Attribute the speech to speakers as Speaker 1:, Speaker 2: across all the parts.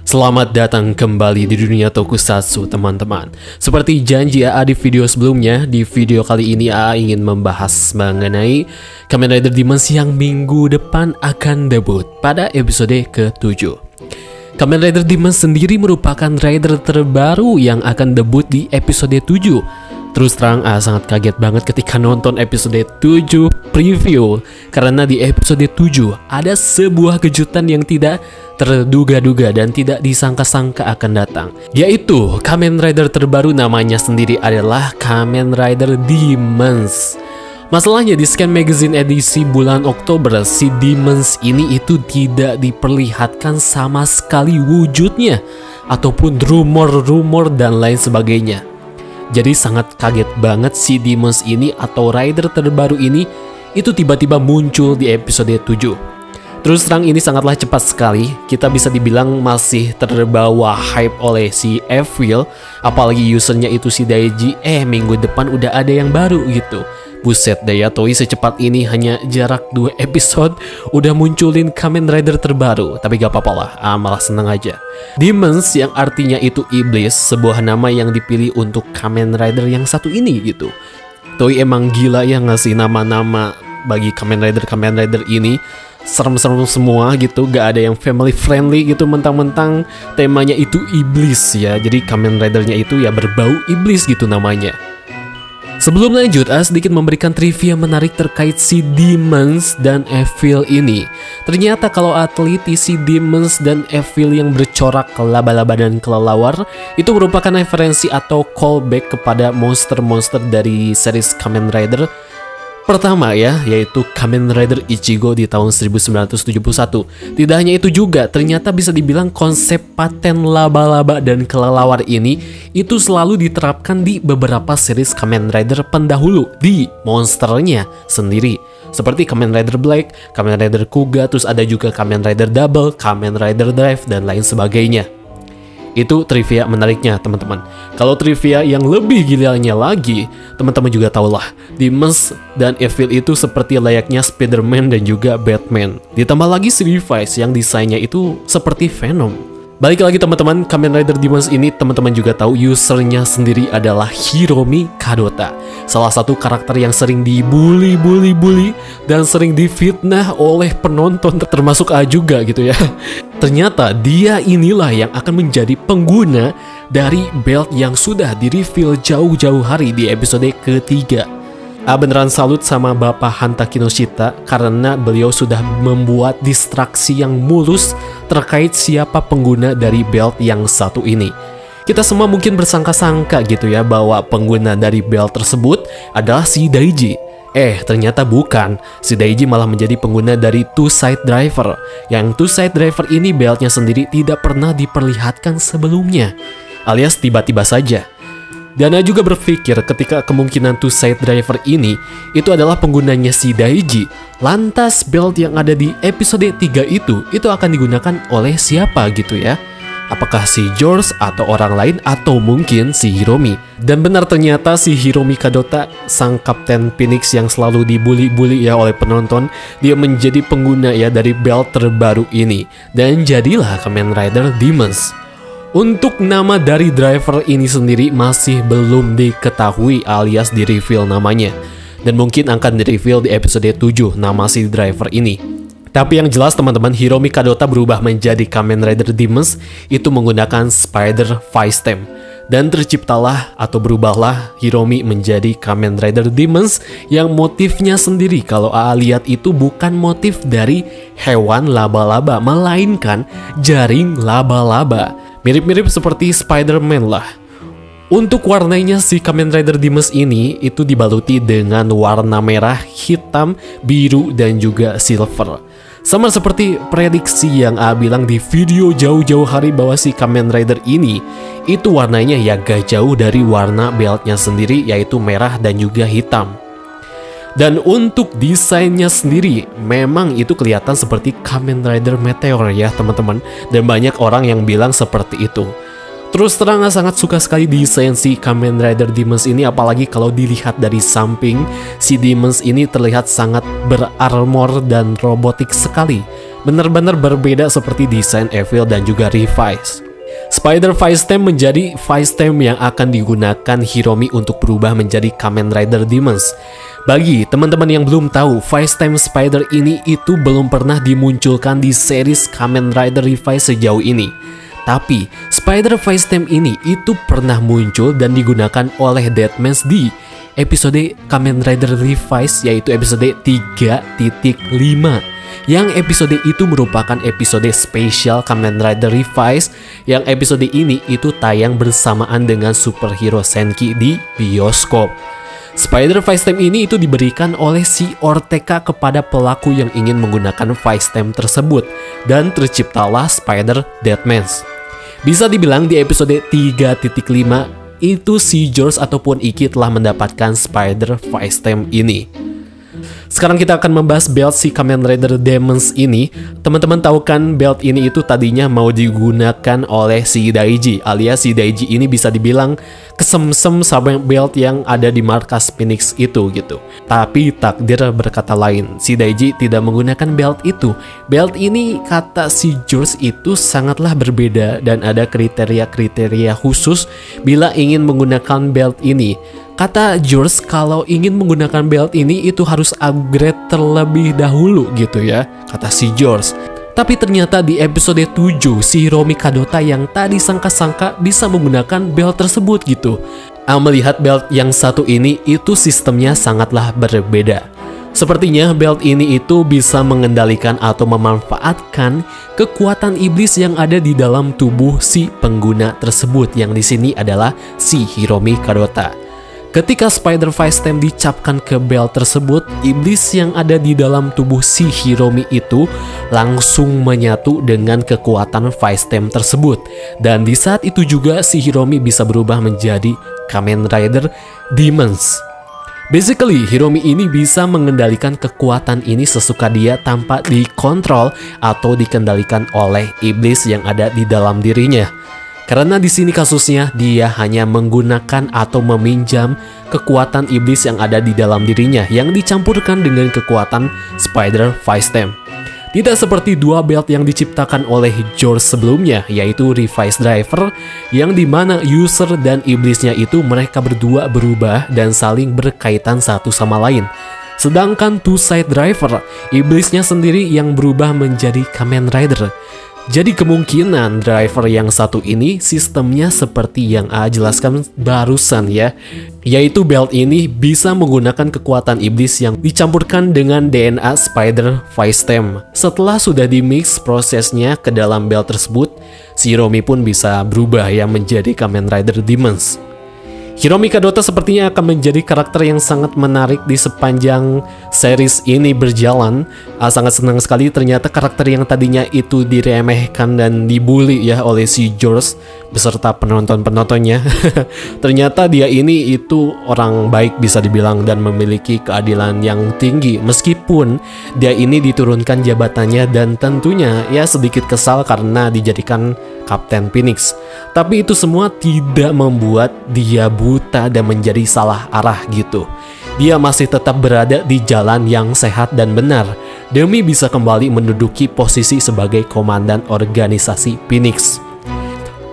Speaker 1: Selamat datang kembali di dunia Tokusatsu, teman-teman. Seperti janji AA di video sebelumnya, di video kali ini AA ingin membahas mengenai Kamen Rider Demons yang minggu depan akan debut pada episode ke-7. Kamen Rider Demons sendiri merupakan rider terbaru yang akan debut di episode 7. Terus terang, sangat kaget banget ketika nonton episode 7 preview, karena di episode 7 ada sebuah kejutan yang tidak terduga-duga dan tidak disangka-sangka akan datang, yaitu Kamen Rider terbaru namanya sendiri adalah Kamen Rider Demons. Masalahnya di Scan Magazine edisi bulan Oktober, si Demons ini itu tidak diperlihatkan sama sekali wujudnya ataupun rumor-rumor dan lain sebagainya. Jadi sangat kaget banget si Demons ini atau rider terbaru ini itu tiba-tiba muncul di episode 7. Terus terang ini sangatlah cepat sekali, kita bisa dibilang masih terbawa hype oleh si Evil, apalagi usernya itu si Daiji, minggu depan udah ada yang baru gitu. Buset deh ya, Toei secepat ini hanya jarak 2 episode udah munculin Kamen Rider terbaru. Tapi gak apa-apa lah, malah seneng aja. Demons yang artinya itu iblis, sebuah nama yang dipilih untuk Kamen Rider yang satu ini gitu. Toei emang gila ya ngasih nama-nama bagi Kamen Rider ini. Serem-serem semua gitu, gak ada yang family friendly gitu, mentang-mentang temanya itu iblis ya. Jadi Kamen Ridernya itu ya berbau iblis gitu namanya. Sebelum lanjut, sedikit memberikan trivia menarik terkait si Demons dan Evil ini. Ternyata kalau teliti si Demons dan Evil yang bercorak laba-laba dan kelelawar itu merupakan referensi atau callback kepada monster-monster dari series Kamen Rider pertama ya, yaitu Kamen Rider Ichigo di tahun 1971. Tidak hanya itu juga, ternyata bisa dibilang konsep paten laba-laba dan kelelawar ini itu selalu diterapkan di beberapa series Kamen Rider pendahulu di monsternya sendiri. Seperti Kamen Rider Black, Kamen Rider Kuga, terus ada juga Kamen Rider Double, Kamen Rider Drive, dan lain sebagainya. Itu trivia menariknya, teman-teman. Kalau trivia yang lebih gilanya lagi, teman-teman juga tahulah, Demons dan Evil itu seperti layaknya Spider-Man dan juga Batman. Ditambah lagi si Levi's yang desainnya itu seperti Venom. Balik lagi teman-teman, Kamen Rider Demons ini teman-teman juga tahu usernya sendiri adalah Hiromi Kadota. Salah satu karakter yang sering dibully dan sering difitnah oleh penonton, termasuk A juga gitu ya. Ternyata dia inilah yang akan menjadi pengguna dari belt yang sudah di-reveal jauh-jauh hari di episode ketiga. Beneran salut sama Bapak Hanta Kinoshita karena beliau sudah membuat distraksi yang mulus terkait siapa pengguna dari belt yang satu ini. Kita semua mungkin bersangka-sangka gitu ya bahwa pengguna dari belt tersebut adalah si Daiji. Ternyata bukan. Si Daiji malah menjadi pengguna dari Two Side Driver. Yang Two Side Driver ini beltnya sendiri tidak pernah diperlihatkan sebelumnya, alias tiba-tiba saja. Dana juga berpikir ketika kemungkinan Two Side Driver ini itu adalah penggunanya si Daiji, lantas belt yang ada di episode 3 itu akan digunakan oleh siapa gitu ya? Apakah si George atau orang lain atau mungkin si Hiromi? Dan benar ternyata si Hiromi Kadota, sang Kapten Phoenix yang selalu dibully ya oleh penonton, dia menjadi pengguna ya dari belt terbaru ini. Dan jadilah Kamen Rider Demons. Untuk nama dari driver ini sendiri masih belum diketahui alias di-reveal namanya. Dan mungkin akan di-reveal di episode 7 nama si driver ini. Tapi yang jelas teman-teman, Hiromi Kadota berubah menjadi Kamen Rider Demons itu menggunakan Spider Vice Stem. Dan terciptalah atau berubahlah Hiromi menjadi Kamen Rider Demons yang motifnya sendiri kalau lihat itu bukan motif dari hewan laba-laba, melainkan jaring laba-laba. Mirip-mirip seperti Spider-Man lah. Untuk warnanya si Kamen Rider Demons ini itu dibaluti dengan warna merah, hitam, biru, dan juga silver. Sama seperti prediksi yang bilang di video jauh-jauh hari bahwa si Kamen Rider ini itu warnanya ya gak jauh dari warna beltnya sendiri, yaitu merah dan juga hitam. Dan untuk desainnya sendiri memang itu kelihatan seperti Kamen Rider Meteor ya teman-teman. Dan banyak orang yang bilang seperti itu. Terus terang sangat suka sekali desain si Kamen Rider Demons ini, apalagi kalau dilihat dari samping, si Demons ini terlihat sangat berarmor dan robotik sekali. Benar-benar berbeda seperti desain Evil dan juga Revise. Spider Fist-Stem menjadi Fist-Stem yang akan digunakan Hiromi untuk berubah menjadi Kamen Rider Demons. Bagi teman-teman yang belum tahu, Fist-Stem Spider ini itu belum pernah dimunculkan di series Kamen Rider Revise sejauh ini. Tapi, Spider Fist-Stem ini itu pernah muncul dan digunakan oleh Deadman di episode Kamen Rider Revise, yaitu episode 3.5. Yang episode itu merupakan episode spesial Kamen Rider Revise, yang episode ini itu tayang bersamaan dengan Superhero Senki di bioskop. Spider Fist-Stem ini itu diberikan oleh si Ortega kepada pelaku yang ingin menggunakan Fist-Stem tersebut, dan terciptalah Spider Deadman. Bisa dibilang di episode 3.5 itu si George ataupun Iki telah mendapatkan Spider Fist-Stem ini. Sekarang kita akan membahas belt si Kamen Rider Demons ini. Teman-teman tahu kan belt ini itu tadinya mau digunakan oleh si Daiji, alias si Daiji ini bisa dibilang kesemsem sama belt yang ada di markas Phoenix itu gitu. Tapi takdir berkata lain, si Daiji tidak menggunakan belt itu. Belt ini kata si George itu sangatlah berbeda dan ada kriteria-kriteria khusus bila ingin menggunakan belt ini. Kata George kalau ingin menggunakan belt ini itu harus upgrade terlebih dahulu gitu ya, kata si George. Tapi ternyata di episode 7 si Hiromi Kadota yang tadi sangka-sangka bisa menggunakan belt tersebut gitu. Melihat belt yang satu ini itu sistemnya sangatlah berbeda. Sepertinya belt ini itu bisa mengendalikan atau memanfaatkan kekuatan iblis yang ada di dalam tubuh si pengguna tersebut, yang di sini adalah si Hiromi Kadota. Ketika Spider Fist-Stem dicapkan ke belt tersebut, iblis yang ada di dalam tubuh si Hiromi itu langsung menyatu dengan kekuatan Fist-Stem tersebut. Dan di saat itu juga si Hiromi bisa berubah menjadi Kamen Rider Demons. Basically, Hiromi ini bisa mengendalikan kekuatan ini sesuka dia tanpa dikontrol atau dikendalikan oleh iblis yang ada di dalam dirinya. Karena di sini kasusnya dia hanya menggunakan atau meminjam kekuatan iblis yang ada di dalam dirinya yang dicampurkan dengan kekuatan Spider Fist-Stem. Tidak seperti dua belt yang diciptakan oleh George sebelumnya, yaitu Revise Driver, yang dimana user dan iblisnya itu mereka berdua berubah dan saling berkaitan satu sama lain. Sedangkan Two Side Driver, iblisnya sendiri yang berubah menjadi Kamen Rider. Jadi kemungkinan driver yang satu ini sistemnya seperti yang jelaskan barusan ya, yaitu belt ini bisa menggunakan kekuatan iblis yang dicampurkan dengan DNA Spider Fist-Stem. Setelah sudah dimix prosesnya ke dalam belt tersebut, si Hiromi pun bisa berubah ya menjadi Kamen Rider Demons. Hiromi Kadota sepertinya akan menjadi karakter yang sangat menarik di sepanjang series ini berjalan. Sangat senang sekali ternyata karakter yang tadinya itu diremehkan dan dibully ya oleh si George beserta penonton-penontonnya. Ternyata dia ini itu orang baik bisa dibilang dan memiliki keadilan yang tinggi. Meskipun dia ini diturunkan jabatannya dan tentunya ya sedikit kesal karena dijadikan Kapten Phoenix. Tapi itu semua tidak membuat dia buta dan menjadi salah arah gitu. Dia masih tetap berada di jalan yang sehat dan benar demi bisa kembali menduduki posisi sebagai komandan organisasi Phoenix.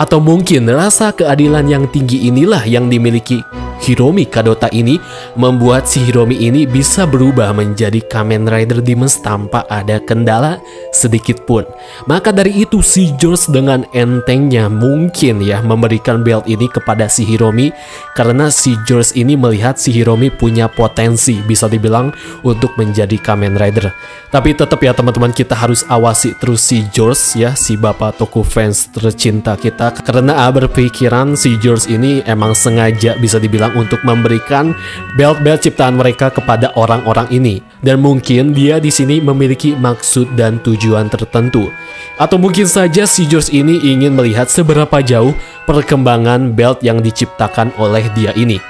Speaker 1: Atau mungkin rasa keadilan yang tinggi inilah yang dimiliki Hiromi Kadota ini membuat si Hiromi ini bisa berubah menjadi Kamen Rider Demons tanpa ada kendala sedikit pun. Maka dari itu si George dengan entengnya mungkin ya memberikan belt ini kepada si Hiromi, karena si George ini melihat si Hiromi punya potensi bisa dibilang untuk menjadi Kamen Rider. Tapi tetap ya teman-teman, kita harus awasi terus si George ya, si bapak toko fans tercinta kita, karena berpikiran si George ini emang sengaja bisa dibilang untuk memberikan belt-belt ciptaan mereka kepada orang-orang ini, dan mungkin dia di sini memiliki maksud dan tujuan tertentu, atau mungkin saja si George ini ingin melihat seberapa jauh perkembangan belt yang diciptakan oleh dia ini.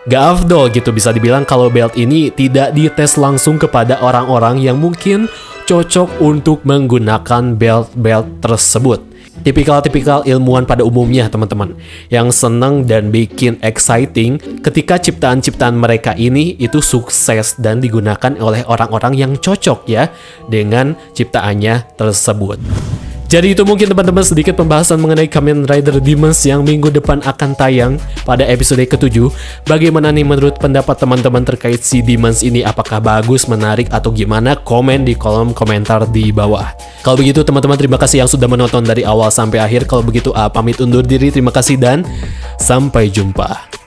Speaker 1: Gak afdol gitu bisa dibilang kalau belt ini tidak dites langsung kepada orang-orang yang mungkin cocok untuk menggunakan belt-belt tersebut. Tipikal-tipikal ilmuwan pada umumnya teman-teman, yang seneng dan bikin exciting ketika ciptaan-ciptaan mereka ini itu sukses dan digunakan oleh orang-orang yang cocok ya dengan ciptaannya tersebut. Jadi itu mungkin teman-teman sedikit pembahasan mengenai Kamen Rider Demons yang minggu depan akan tayang pada episode ke-7. Bagaimana nih menurut pendapat teman-teman terkait si Demons ini? Apakah bagus, menarik, atau gimana? Komen di kolom komentar di bawah. Kalau begitu teman-teman, terima kasih yang sudah menonton dari awal sampai akhir. Kalau begitu pamit undur diri, terima kasih dan sampai jumpa.